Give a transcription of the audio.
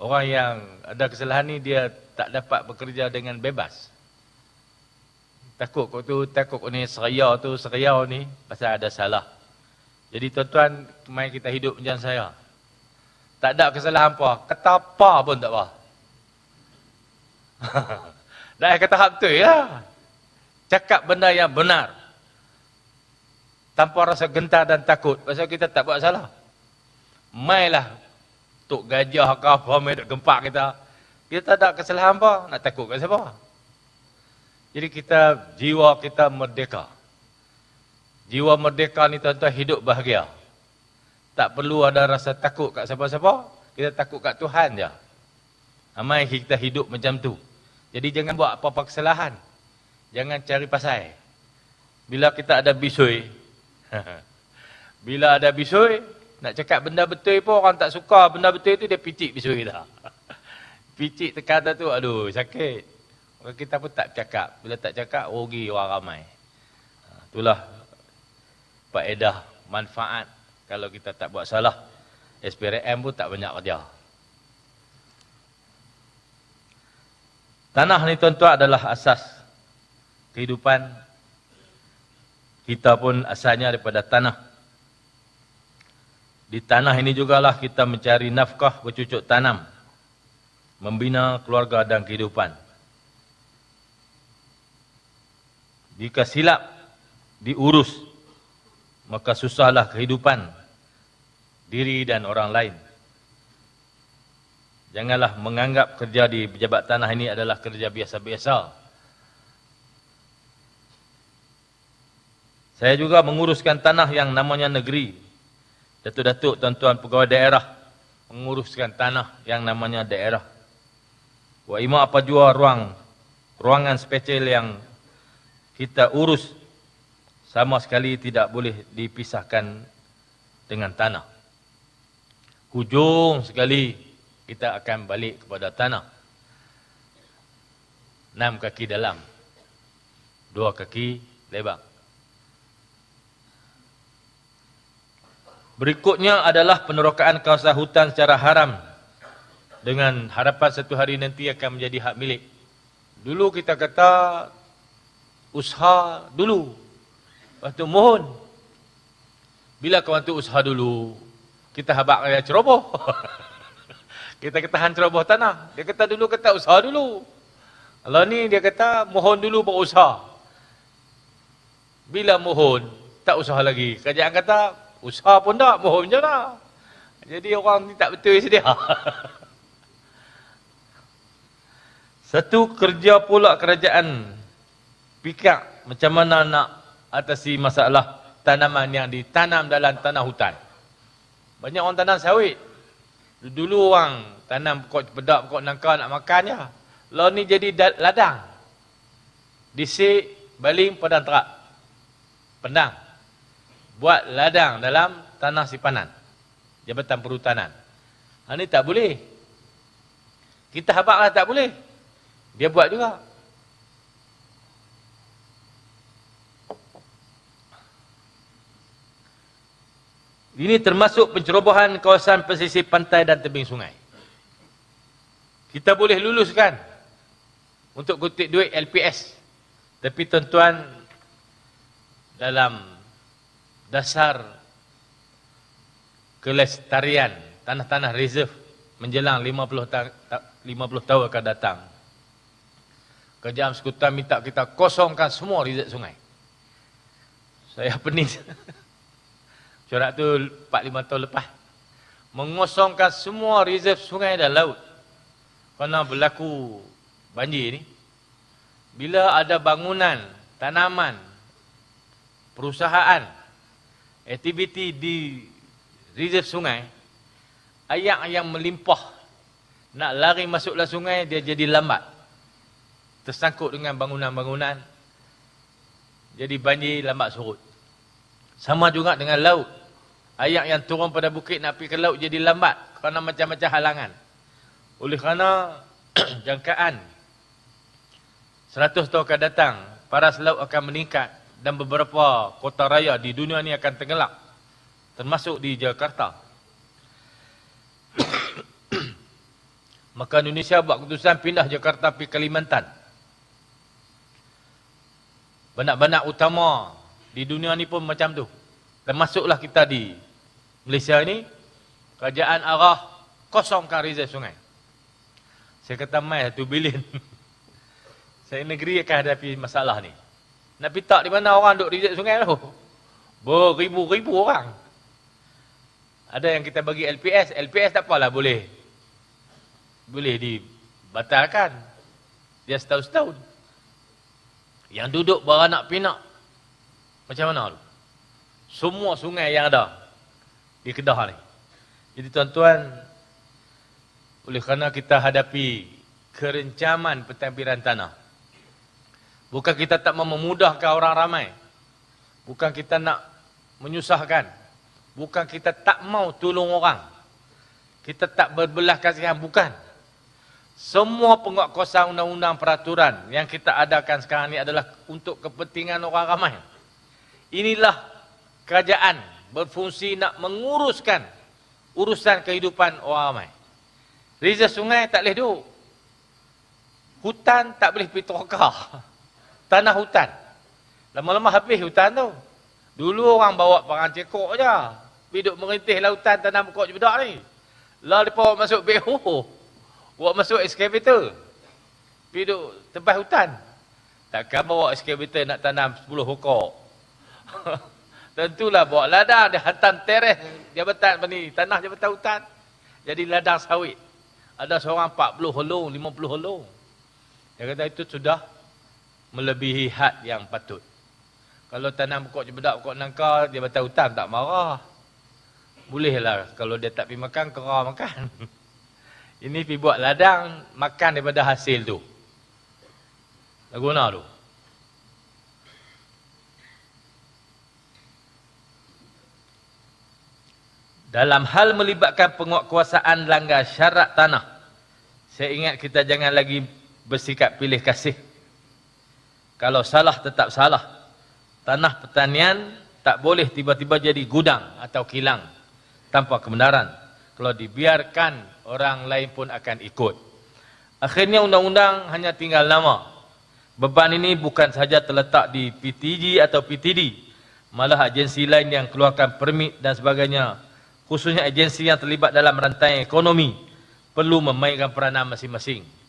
Orang yang ada kesalahan ni dia tak dapat bekerja dengan bebas. Takut ni seriau ni pasal ada salah. Jadi tuan-tuan, mai kita hidup macam saya. Tak ada kesalahan apa, kata apa pun tak apa. Dah kata hak betul lah. Cakap benda yang benar. Tanpa rasa gentar dan takut. Pasal kita tak buat salah. Mailah tok gajah ke apa, mai duk gempak kita. Kita tak ada kesalahan apa, nak takut kat siapa? Jadi jiwa kita merdeka. Jiwa merdeka ni tuan-tuan hidup bahagia. Tak perlu ada rasa takut kat siapa-siapa. Kita takut kat Tuhan je. Amai kita hidup macam tu. Jadi jangan buat apa-apa kesalahan. Jangan cari pasal. Bila kita ada bisui. Bila ada bisui, nak cakap benda betul pun orang tak suka. Benda betul tu dia picik bisui kita. Picik tekata tu, aduh sakit. Orang kita pun tak cakap. Bila tak cakap, rugi orang ramai. Itulah faedah, manfaat. Kalau kita tak buat salah, SPRM pun tak banyak kerja. Tanah ni tuan-tuan adalah asas kehidupan. Kita pun asalnya daripada tanah. Di tanah ini jugalah kita mencari nafkah, bercucuk tanam, membina keluarga dan kehidupan. Jika silap diurus, maka susahlah kehidupan diri dan orang lain. Janganlah menganggap kerja di pejabat tanah ini adalah kerja biasa-biasa. Saya juga menguruskan tanah yang namanya negeri. Datuk-datuk, tuan-tuan pegawai daerah menguruskan tanah yang namanya daerah. Wa ima apa jua ruangan spesial yang kita urus sama sekali tidak boleh dipisahkan dengan tanah. Hujung sekali kita akan balik kepada tanah. 6 kaki dalam, 2 kaki lebar. Berikutnya adalah penerokaan kawasan hutan secara haram dengan harapan satu hari nanti akan menjadi hak milik. Dulu kita kata usaha dulu. Lepas tu mohon. Bila kawan tu usaha dulu, kita habak raya ceroboh. Kita ketahan ceroboh tanah. Dia kata dulu kata usaha dulu. Kalau ni dia kata mohon dulu baru usaha. Bila mohon, tak usaha lagi. Kerajaan kata usaha pun tak, mohon je lah. Jadi orang ni tak betul sedia. Satu kerja pula kerajaan pikak macam mana nak atasi masalah tanaman yang ditanam dalam tanah hutan. Banyak orang tanam sawit. Dulu orang tanam pokok pedak, pokok nangka nak makan je. Lalu ni jadi ladang. Disik, baling, padang terak. Pendang. Buat ladang dalam tanah sipanan. Jabatan Perhutanan. Ini tak boleh. Kita habaklah tak boleh. Dia buat juga. Ini termasuk pencerobohan kawasan pesisir pantai dan tebing sungai. Kita boleh luluskan untuk kutip duit LPS. Tapi tuan-tuan, dalam dasar kelestarian tanah-tanah reserve menjelang 50 tahun akan datang, Kerajaan Sekutu minta kita kosongkan semua reserve sungai. Saya pening. Corak tu 4-5 tahun lepas. Mengosongkan semua reserve sungai dan laut. Kerana berlaku banjir ni. Bila ada bangunan, tanaman, perusahaan, aktiviti di reserve sungai, air yang melimpah nak lari masuklah sungai, dia jadi lambat. Tersangkut dengan bangunan-bangunan. Jadi banjir lambat surut. Sama juga dengan laut. Air yang turun pada bukit nak pergi ke laut jadi lambat kerana macam-macam halangan. Oleh kerana jangkaan 100 tahun akan datang, paras laut akan meningkat dan beberapa kota raya di dunia ni akan tenggelam, termasuk di Jakarta. Maka Indonesia buat keputusan pindah Jakarta pergi Kalimantan. Banyak-banyak utama di dunia ni pun macam tu. Termasuklah kita di Malaysia ni, kerajaan arah kosongkan reserve sungai. Saya kata mai 1 bilion. Saya negeri akan hadapi masalah ni. Nak pitak di mana orang duk reserve sungai tu? Beribu-ribu orang. Ada yang kita bagi LPS. LPS tak apalah boleh dibatalkan. Dia setahun-setahun. Yang duduk beranak pinak. Macam mana tu? Semua sungai yang ada di Kedah ni. Jadi tuan-tuan, oleh kerana kita hadapi kerencaman pentadbiran tanah. Bukan kita tak mahu memudahkan orang ramai. Bukan kita nak menyusahkan. Bukan kita tak mau tolong orang. Kita tak berbelah kasihan, bukan. Semua penguatkuasaan undang-undang peraturan yang kita adakan sekarang ni adalah untuk kepentingan orang ramai. Inilah kerajaan berfungsi nak menguruskan urusan kehidupan orang ramai. Reserve sungai tak boleh duduk. Hutan tak boleh pergi terokar. Tanah hutan. Lama-lama habis hutan tu. Dulu orang bawa parang cekok je. Pergi duduk merintih lautan tanam pokok jebedak ni. Lah dia bawa masuk backhoe. Bawa masuk excavator. Pergi duduk tebas hutan. Takkan bawa excavator nak tanam 10 pokok. Tentulah bawa ladang. Dia hantam teres jabatan ni. Tanah jabatan hutan. Jadi ladang sawit. Ada seorang 40 holong, 50 holong. Dia kata itu sudah melebihi had yang patut. Kalau tanam pokok jebedak, pokok nangka, dia jabatan hutan tak marah. Bolehlah kalau dia tak pergi makan, kera makan. Ini pergi buat ladang, makan daripada hasil tu. Tak guna tu. Dalam hal melibatkan penguatkuasaan langgar syarat tanah, saya ingat kita jangan lagi bersikap pilih kasih. Kalau salah tetap salah. Tanah pertanian tak boleh tiba-tiba jadi gudang atau kilang tanpa kebenaran. Kalau dibiarkan, orang lain pun akan ikut. Akhirnya undang-undang hanya tinggal nama. Beban ini bukan sahaja terletak di PTG atau PTD, malah agensi lain yang keluarkan permit dan sebagainya, khususnya agensi yang terlibat dalam rantai ekonomi, perlu memainkan peranan masing-masing.